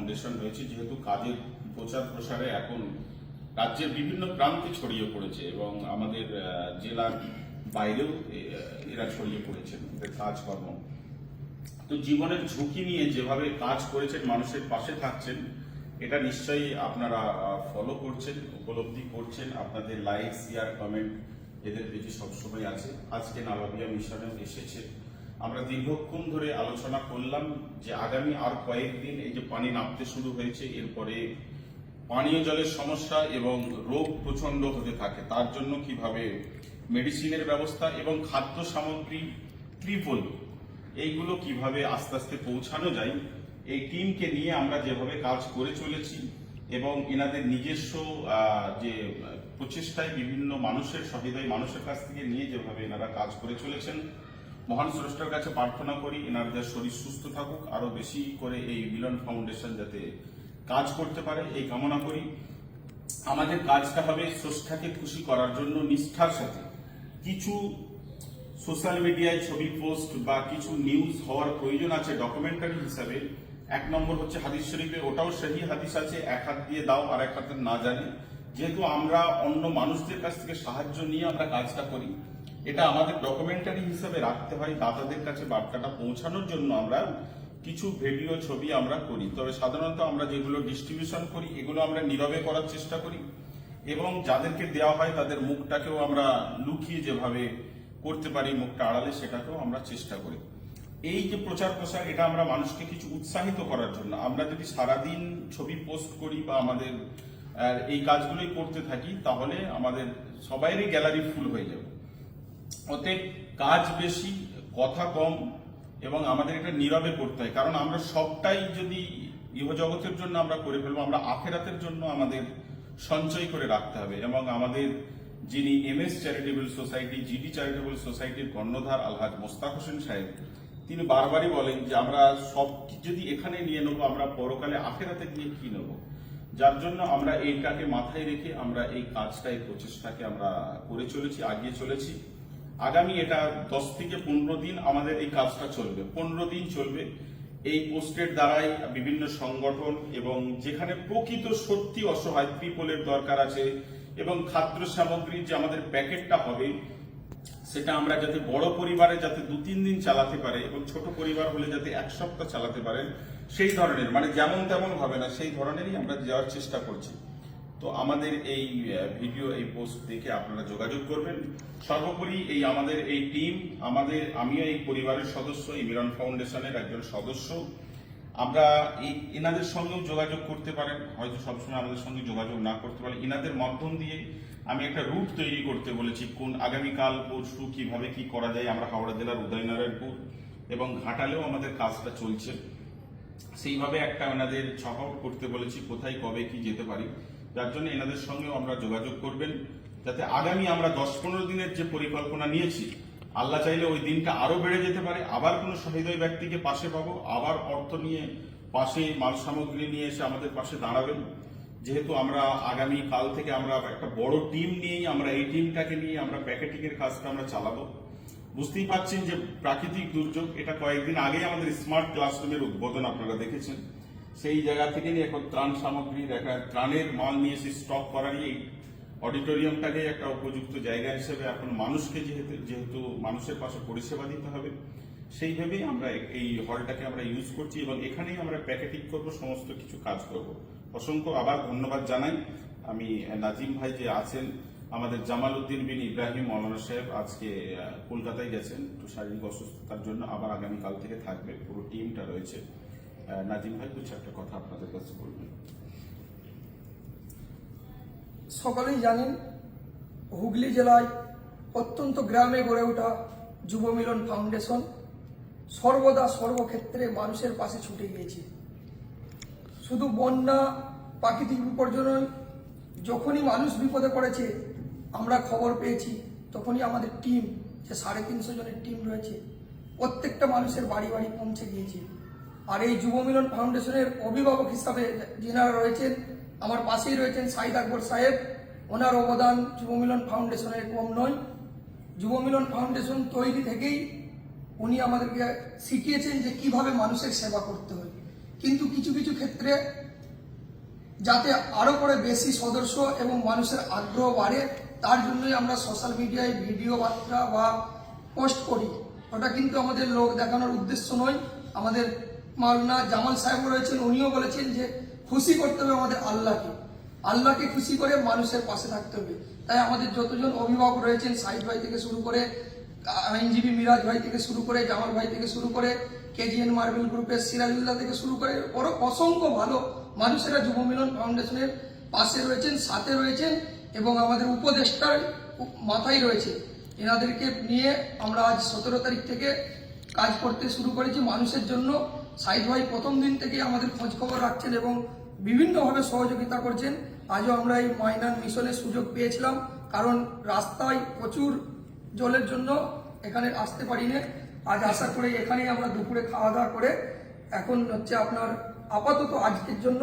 Foundation রয়েছে, যেহেতু কাজের প্রচার প্রসারে এখন রাজ্যের বিভিন্ন প্রান্তে ছড়িয়ে পড়েছে এবং আমাদের জেলার বাইরেও এরা ছড়িয়ে পড়েছেন এদের কাজকর্ম। তো জীবনের ঝুঁকি নিয়ে যেভাবে কাজ করেছেন, মানুষের পাশে থাকছেন, এটা নিশ্চয়ই আপনারা ফলো করছেন, উপলব্ধি করছেন। আপনাদের লাইক, শেয়ার, কমেন্ট এদের পেজে সবসময় আছে। আজকে নাভাবিয়া মিশনেও এসেছে। আমরা দীর্ঘক্ষণ ধরে আলোচনা করলাম যে আগামী আর কয়েকদিন এই যে পানি নামতে শুরু হয়েছে, এরপরে পানীয় জলের সমস্যা এবং রোগ প্রচন্ড হতে থাকে, তার জন্য কিভাবে মেডিসিনের ব্যবস্থা এবং খাদ্য সামগ্রী ত্রিপল এইগুলো কিভাবে আস্তে আস্তে পৌঁছানো যায়, এই টিমকে নিয়ে আমরা যেভাবে কাজ করে চলেছি এবং এনাদের নিজস্ব যে প্রচেষ্টায় বিভিন্ন মানুষের সহৃদয় মানুষের কাছ থেকে নিয়ে যেভাবে এনারা কাজ করে চলেছেন, মহান স্রষ্টার কাছে প্রার্থনা করি এনাদের শরীর সুস্থ থাকুক, আরো বেশি করে এই মিলন ফাউন্ডেশন যাতে কাজ করতে পারে এই কামনা করি। আমাদের কাজটা হবে স্রষ্টাকে খুশি করার জন্য নিষ্ঠার সাথে। কিছু সোশ্যাল মিডিয়ায় ছবি পোস্ট বা কিছু নিউজ হওয়ার প্রয়োজন আছে ডকুমেন্টারি হিসাবে। এক নম্বর হচ্ছে হাদিস শরীফে, ওটাও সহি হাদিস আছে, এক হাত দিয়ে দাও আর এক হাতে না জানে। যেহেতু আমরা অন্য মানুষদের কাছ থেকে সাহায্য নিয়ে আমরা কাজটা করি, এটা আমাদের ডকুমেন্টারি হিসাবে রাখতে হয়। দাতাদের কাছে বার্তাটা পৌঁছানোর জন্য আমরা কিছু ভিডিও ছবি আমরা করি। তবে সাধারণত আমরা যেগুলো ডিস্ট্রিবিউশন করি এগুলো আমরা নীরবে করার চেষ্টা করি এবং যাদেরকে দেওয়া হয় তাদের মুখটাকেও আমরা লুকিয়ে যেভাবে করতে পারি, মুখটা আড়ালে, সেটাকেও আমরা চেষ্টা করি। এই যে প্রচার প্রসার, এটা আমরা মানুষকে কিছু উৎসাহিত করার জন্য। আমরা যদি সারাদিন ছবি পোস্ট করি বা আমাদের এই কাজগুলোই করতে থাকি, তাহলে আমাদের সবাইয়েরই গ্যালারি ফুল হয়ে যাবে। অতএব কাজ বেশি, কথা কম এবং আমাদের এটা নীরবে করতে হয়। কারণ আমরা সবটাই যদি ইহজগতের জন্য আমরা করে ফেলবো, আমরা আখেরাতের জন্য আমাদের সঞ্চয় করে রাখতে হবে। এবং আমাদের যিনি MS charitable society, GD charitable সোসাইটির কর্ণধার আলহাজ মোস্তাক হোসেন সাহেব, তিনি বারবারই বলেন যে আমরা সব যদি এখানে নিয়ে নেবো, আমরা পরকালে আখেরাতে গিয়ে কি নেবো। যার জন্য আমরা এইটাকে মাথায় রেখে আমরা এই কাজটা, এই প্রচেষ্টাকে আমরা করে চলেছি, আগিয়ে চলেছি। আগামী এটা 10 থেকে 15 দিন আমাদের এই কাজটা চলবে, 15 দিন চলবে। এই পোস্টের দ্বারাই বিভিন্ন সংগঠন এবং যেখানে প্রকৃত সত্যি অসহায় পিপলের দরকার আছে এবং খাদ্য সামগ্রীর যে আমাদের প্যাকেটটা হবে, সেটা আমরা যাতে বড় পরিবারে যাতে 2-3 দিন চালাতে পারে এবং ছোট পরিবার হলে যাতে 1 সপ্তাহ চালাতে পারেন, সেই ধরনের, মানে যেমন তেমন হবে না, সেই ধরনেরই আমরা যাওয়ার চেষ্টা করছি। তো আমাদের এই ভিডিও, এই পোস্ট দেখে আপনারা যোগাযোগ করবেন। সর্বোপরি এই আমাদের এই টিম, আমিও এই পরিবারের সদস্য, এই মিলন ফাউন্ডেশনের একজন সদস্য। আমরা এনাদের সঙ্গেও যোগাযোগ করতে পারেন, হয়তো সবসময় আমাদের সঙ্গে যোগাযোগ না করতে পারেন। এনাদের মাধ্যম দিয়ে আমি একটা রুট তৈরি করতে বলেছি, কোন আগামীকাল পরশু কিভাবে কি করা যায়। আমরা হাওড়া জেলার উদয়নারায়ণপুর এবং ঘাটালেও আমাদের কাজটা চলছে, সেইভাবে একটা এনাদের ছক আউট করতে বলেছি, কোথায় কবে কি যেতে পারি। যার জন্য এনাদের সঙ্গেও আমরা যোগাযোগ করবেন, যাতে আগামী আমরা 10-15 দিনের যে পরিকল্পনা নিয়েছি, আল্লাহ চাইলে ওই দিনটা আরো বেড়ে যেতে পারে। আবার কোনো সহৃদয় ব্যক্তিকে পাশে পাবো, আবার অর্থ নিয়ে পাশে মাল সামগ্রী নিয়ে এসে আমাদের পাশে দাঁড়াবেন। যেহেতু আমরা আগামী কাল থেকে আমরা একটা বড় টিম নিয়েই, আমরা এই টিমটাকে নিয়ে আমরা প্যাকেটিং এর কাজটা আমরা চালাবো। বুঝতেই পারছেন যে প্রাকৃতিক দুর্যোগ, এটা কয়েকদিন আগেই আমাদের স্মার্ট ক্লাসরুমের উদ্বোধন আপনারা দেখেছেন। সেই জায়গা থেকে নিয়ে এখন ত্রাণ সামগ্রীর একটা ত্রাণের মাল নিয়ে এসে স্টক করারই অডিটোরিয়ামটাকে একটা উপযুক্ত জায়গা হিসেবে এখন মানুষকে যেহেতু মানুষের পাশে পরিষেবা দিতে হবে, সেইভাবেই আমরা এই হলটাকে আমরা ইউজ করছি এবং এখানেই আমরা প্যাকেটিং করবো, সমস্ত কিছু কাজ করব। অসংখ্য আবার ধন্যবাদ জানাই। আমি নাজিম ভাই যে আছেন, আমাদের জামাল উদ্দিন বিন ইব্রাহিম মৌলানা সাহেব আজকে কলকাতায় গেছেন একটু শারীরিক অসুস্থতার জন্য, আবার আগামীকাল থেকে থাকবে, পুরো টিমটা রয়েছে। নাজিম ভাই কিছু একটা কথা আপনাদের কাছে বলবেন। সকলেই জানেন, হুগলি জেলায় অত্যন্ত গ্রামে গড়ে ওঠা যুব মিলন ফাউন্ডেশন সর্বদা সর্বক্ষেত্রে মানুষের পাশে ছুটে গিয়েছে। শুধু বন্যা, প্রাকৃতিক বিপর্যয়, যখনই মানুষ বিপদে পড়েছে আমরা খবর পেয়েছি, তখনই আমাদের টিম, যে 350 জনের টিম রয়েছে, প্রত্যেকটা মানুষের বাড়ি বাড়ি পৌঁছে গিয়েছে। আর এই যুব মিলন ফাউন্ডেশনের অভিভাবক হিসাবে যিনারা রয়েছেন, আমার পাশেই রয়েছেন সাইদ আকবর সাহেব। ওনার অবদান যুব মিলন ফাউন্ডেশনের কম নয়। যুব মিলন ফাউন্ডেশন তৈরি থেকেই উনি আমাদেরকে শিখিয়েছেন যে কিভাবে মানুষের সেবা করতে হয় কিন্তু কিছু কিছু ক্ষেত্রে যাতে আরো করে বেশি সদস্য এবং মানুষের আগ্রহ বাড়ে, তার জন্যই আমরা সোশ্যাল মিডিয়ায় ভিডিও বার্তা বা পোস্ট করি। ওটা কিন্তু আমাদের লোক দেখানোর উদ্দেশ্য নয়। আমাদের মাওলানা জামাল সাহেব রয়েছেন, উনিও বলেছেন যে খুশি করতে হবে আমাদের আল্লাহকে, আল্লাহকে খুশি করে মানুষের পাশে থাকতে হবে। তাই আমাদের যতজন অভিভাবক রয়েছেন, সাইদ ভাই থেকে শুরু করে, আইনজীবী মিরাজ ভাই থেকে শুরু করে, জামাল ভাই থেকে শুরু করে, কেজিএন মার্বেল গ্রুপের সিরাজুল্লাহ থেকে শুরু করে ওরা অসংখ্য ভালো মানুষেরা যুব মিলন ফাউন্ডেশনের পাশে রয়েছেন, সাথে রয়েছেন এবং আমাদের উপদেষ্টার মাথায় রয়েছে। এনাদেরকে নিয়ে আমরা আজ 17 তারিখ থেকে কাজ করতে শুরু করেছি মানুষের জন্য। সাইদ ভাই প্রথম দিন থেকে আমাদের খোঁজ খবর রাখছেন এবং বিভিন্নভাবে সহযোগিতা করছেন। আজও আমরা এই মাইনান মিশনের সুযোগ পেয়েছিলাম, কারণ রাস্তায় প্রচুর জলের জন্য এখানে আসতে পারিনি। আজ আশা করি এখানেই আমরা দুপুরে খাওয়া দাওয়া করে এখন হচ্ছে আপনার আপাতত আজকের জন্য